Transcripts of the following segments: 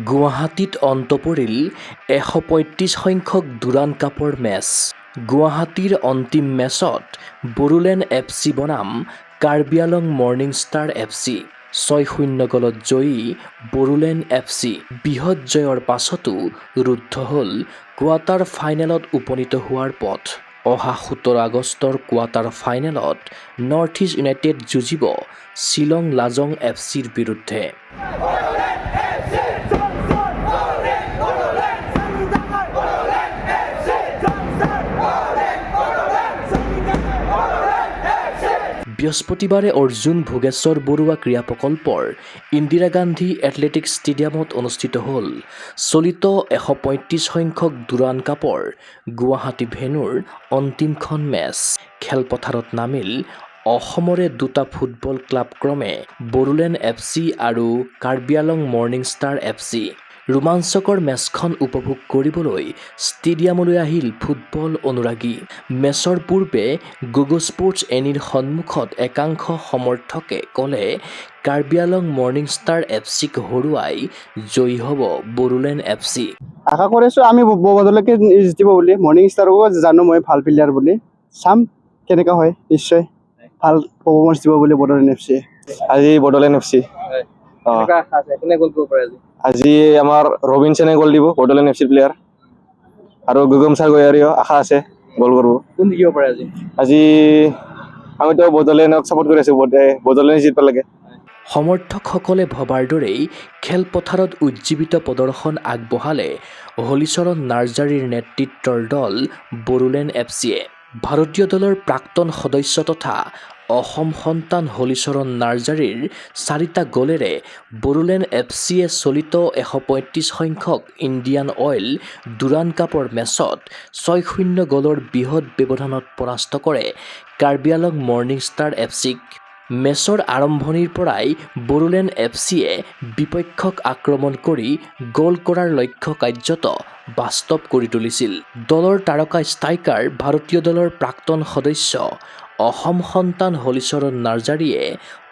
গুৱাহাটীত অন্ত পৰিল ১৩৫ সংখ্যক দুৰাণ কাপৰ মেচ। গুৱাহাটীৰ অন্তিম মেচত বড়োলেণ্ড FC বনাম Karbi Anglong morning star FC। ৬-০ গলত জয়ী বড়োলেণ্ড FC। বৃহৎ জয়ৰ পাছতো ৰুদ্ধ হ'ল কোৱাৰ্টাৰ ফাইনেলত উপনীত হোৱাৰ পথ। অহা ১৭ আগষ্টৰ কোৱাৰ্টাৰ ফাইনেলত নৰ্থ ইষ্ট ইউনাইটেড যুঁজিব শ্বিলং লাজং FCৰ বিৰুদ্ধে। বৃহস্পতিবাৰে অৰ্জুন ভোগেশ্বৰ বৰুৱা ক্ৰীড়া প্ৰকল্পৰ ইন্দিৰা গান্ধী এথলেটিক্স ষ্টেডিয়ামত অনুষ্ঠিত হ'ল চলিত ১৩৫ সংখ্যক দুৰাণ কাপৰ গুৱাহাটী ভেন্যুৰ অন্তিমখন মেচ। খেলপথাৰত নামিল অসমৰে দুটা ফুটবল ক্লাব ক্ৰমে বড়োলেণ্ড FC আৰু Karbi Anglong morning star FC। ৰোমাঞ্চকৰ মেচখন উপভোগ কৰিবলৈ ষ্টেডিয়ামলৈ আহিল ফুটবল অনুৰাগী। মেচৰ পূৰ্বে গগো স্পৰ্টছ এনিৰ সন্মুখত একাংশ সমৰ্থকে ক'লে কাৰ্বি আংলং মৰ্নিং ষ্টাৰ FCক হৰুৱাই জয়ী হ'ব বড়োলেণ্ড FC। আশা কৰিছোঁ আমি বদলৈকে জিতিব বুলি। মৰ্নিং ষ্টাৰকো জানো মই ভাল প্লেয়াৰ বুলি। চাম কেনেকুৱা হয়, নিশ্চয় ভাল পাৰফৰ্মেঞ্চ দিব বুলি বড়োলেণ্ড FC। আজি বড়োলেণ্ড FC আজি আমাৰ ৰবিনসনে গ'ল দিব, বড়োলেণ্ড FC প্লেয়াৰ, আৰু গুগমছা গয়াৰীও আশা আছে গ'ল কৰিব। কোন জিকিব পাৰে আজি? আজি আমিতো বড়োলেণ্ডক ছাপোৰ্ট কৰি আছোঁ, বড়োলেণ্ড জিকিব লাগে। সমৰ্থকসকলে ভবাৰ দৰেই খেলপথাৰত উজ্জীৱিত প্ৰদৰ্শন আগবঢ়ালে হলিচৰণ নাৰ্জাৰীৰ নেতৃত্বৰ দল বড়োলেণ্ড FCয়ে। ভাৰতীয় দলৰ প্ৰাক্তন সদস্য তথা অসম সন্তান হলিচৰণ নাৰ্জাৰীৰ ৪টা গলেৰে বড়োলেণ্ড FCয়ে চলিত ১৩৫ সংখ্যক ইণ্ডিয়ান অইল দুৰাণ কাপৰ মেচত ৬-০ গলৰ বৃহৎ ব্যৱধানত পৰাস্ত কৰে কাৰ্বি আংলং মৰ্নিং ষ্টাৰ FCক। মেচৰ আৰম্ভণিৰ পৰাই বড়োলেণ্ড FCয়ে বিপক্ষক আক্ৰমণ কৰি গ'ল কৰাৰ লক্ষ্য কাৰ্যত বাস্তৱ কৰি তুলিছিল। দলৰ তাৰকা ষ্ট্ৰাইকাৰ ভাৰতীয় দলৰ প্ৰাক্তন সদস্য অসম সন্তান হলিচৰণ নাৰ্জাৰীয়ে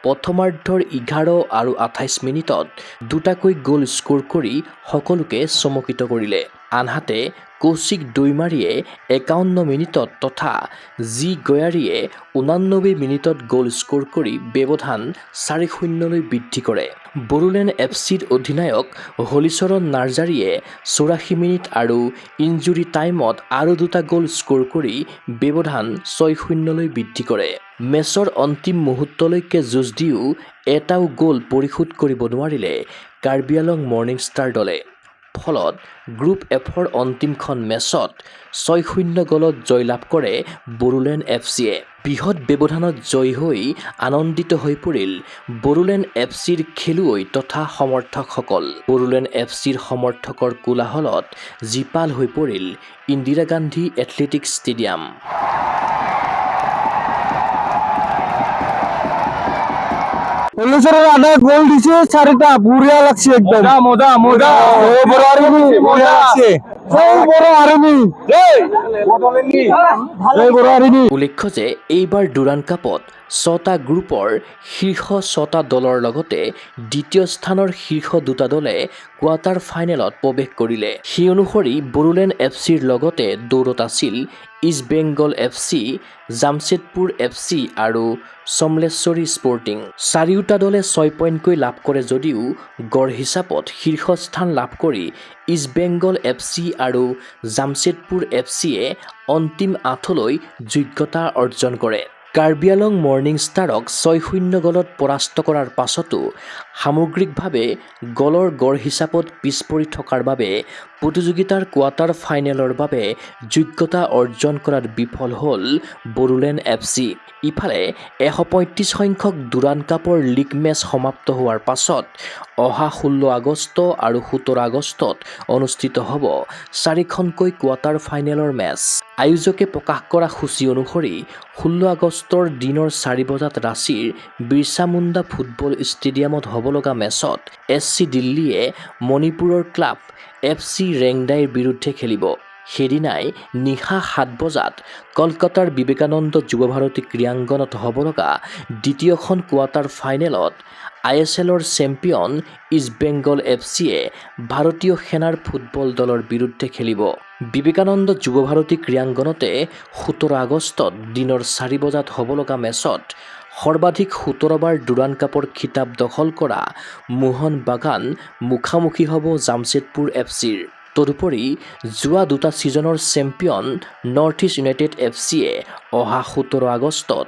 প্ৰথমাৰ্ধৰ ১১ আৰু ২৮ মিনিটত দুটাকৈ গ'ল স্ক'ৰ কৰি সকলোকে চমকিত কৰিলে। আনহাতে কৌশিক দৈমাৰীয়ে ৫১ মিনিটত তথা জি গয়াৰীয়ে ৮৯ মিনিটত গ'ল স্ক'ৰ কৰি ব্যৱধান ৪-০লৈ বৃদ্ধি কৰে। বড়োলেণ্ড FCৰ অধিনায়ক হলিচৰণ নাৰ্জাৰীয়ে ৮৪ মিনিট আৰু ইনজুৰি টাইমত আৰু দুটা গ'ল স্ক'ৰ কৰি ব্যৱধান ৬-০লৈ বৃদ্ধি কৰে। মেচৰ অন্তিম মুহূৰ্তলৈকে যুঁজ দিও এটাও গ'ল পৰিশোধ কৰিব নোৱাৰিলে কাৰ্বি আংলং মৰ্নিং ষ্টাৰ দলে। ফলত গ্ৰুপ Fৰ অন্তিমখন মেচত ৬-০ গলত জয়লাভ কৰে বড়োলেণ্ড FCয়ে। বৃহৎ ব্যৱধানত জয়ী হৈ আনন্দিত হৈ পৰিল বড়োলেণ্ড FCৰ খেলুৱৈ তথা সমৰ্থকসকল। বড়োলেণ্ড FCৰ সমৰ্থকৰ কোলাহলত জীপাল হৈ পৰিল ইন্দিৰা গান্ধী এথলেটিক্স ষ্টেডিয়াম। হলিচৰৰ আধা গোল দিছে, ৪টা বঢ়িয়া লাগছে একদম। মজা মজা উল্লেখ্য যে এইবাৰ দুৰাণ কাপত ৬টা গ্ৰুপৰ শীৰ্ষ ৬টা দলৰ লগতে দ্বিতীয় স্থানৰ শীৰ্ষ দুটা দলে কোৱাৰ্টাৰ ফাইনেলত প্ৰৱেশ কৰিলে। সেই অনুসৰি বড়োলেণ্ড FCৰ লগতে দৌৰত আছিল east Bengal FC, Jamshedpur FC আৰু সমলেশ্বৰী স্পৰ্টিং। চাৰিওটা দলে ৬ পইণ্টকৈ লাভ কৰে যদিও গড় হিচাপত শীৰ্ষস্থান লাভ কৰি ইষ্ট বেংগল FC আৰু জামছেদপুৰ FCয়ে অন্তিম ৮লৈ যোগ্যতা অৰ্জন কৰে। কাৰ্বি আংলং মৰ্নিং ষ্টাৰক ৬-০ গলত পৰাস্ত কৰাৰ পাছতো সামগ্ৰিকভাৱে গলৰ গড় হিচাপত পিছ পৰি থকাৰ বাবে প্ৰতিযোগিতাৰ কোৱাৰ্টাৰ ফাইনেলৰ বাবে যোগ্যতা অৰ্জন কৰাত বিফল হ'ল বড়োলেণ্ড FC। ইফালে ১৩৫ সংখ্যক দুৰাণ কাপৰ লীগ মেচ সমাপ্ত হোৱাৰ পাছত অহা ১৬ আগষ্ট আৰু ১৭ আগষ্টত অনুষ্ঠিত হ'ব ৪খনকৈ কোৱাৰ্টাৰ ফাইনেলৰ মেচ। আয়োজকে প্ৰকাশ কৰা সূচী অনুসৰি ১৬ আগষ্টৰ দিনৰ ৪ বজাত ৰাঁচীৰ বিৰছা মুণ্ডা ফুটবল ষ্টেডিয়ামত হ'ব লগা মেচত SC দিল্লীয়ে মণিপুৰৰ ক্লাব FC ৰেংদাইৰ বিৰুদ্ধে খেলিব। সেইদিনাই নিশা ৭ বজাত কলকাতাৰ বিবেকানন্দ যুৱ ভাৰতী ক্ৰীড়াংগনত হ'ব লগা দ্বিতীয়খন কোৱাৰ্টাৰ ফাইনেলত ISLৰ চেম্পিয়ন ইষ্ট বেংগল FCয়ে ভাৰতীয় সেনাৰ ফুটবল দলৰ বিৰুদ্ধে খেলিব। বিবেকানন্দ যুৱ ভাৰতী ক্ৰীড়াংগণতে 17 আগষ্টত দিনৰ 4 বজাত হ'ব লগা মেচত সৰ্বাধিক 17 বাৰ ডুৰাণ্ড কাপৰ খিতাপ দখল কৰা মোহন বাগান মুখামুখি হ'ব জামছেদপুৰ FCৰ। তদুপৰি যোৱা দুটা ছিজনৰ চেম্পিয়ন নৰ্থ ইষ্ট ইউনাইটেড FCয়ে অহা 17 আগষ্টত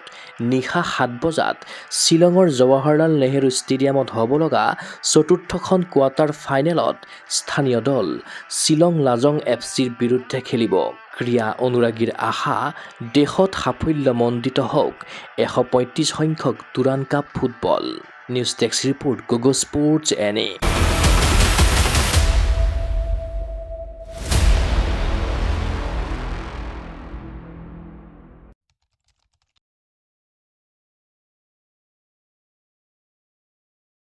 নিশা 7 বজাত শ্বিলঙৰ জৱাহৰলাল নেহৰু ষ্টেডিয়ামত হ'ব লগা চতুৰ্থখন কোৱাৰ্টাৰ ফাইনেলত স্থানীয় দল শ্বিলং লাজং FCৰ বিৰুদ্ধে খেলিব। ক্ৰীড়া অনুৰাগীৰ আশা দেশত সাফল্যমণ্ডিত হওক 135 সংখ্যক Durand cup football. News desk report, গোগো স্পৰ্টছ NA।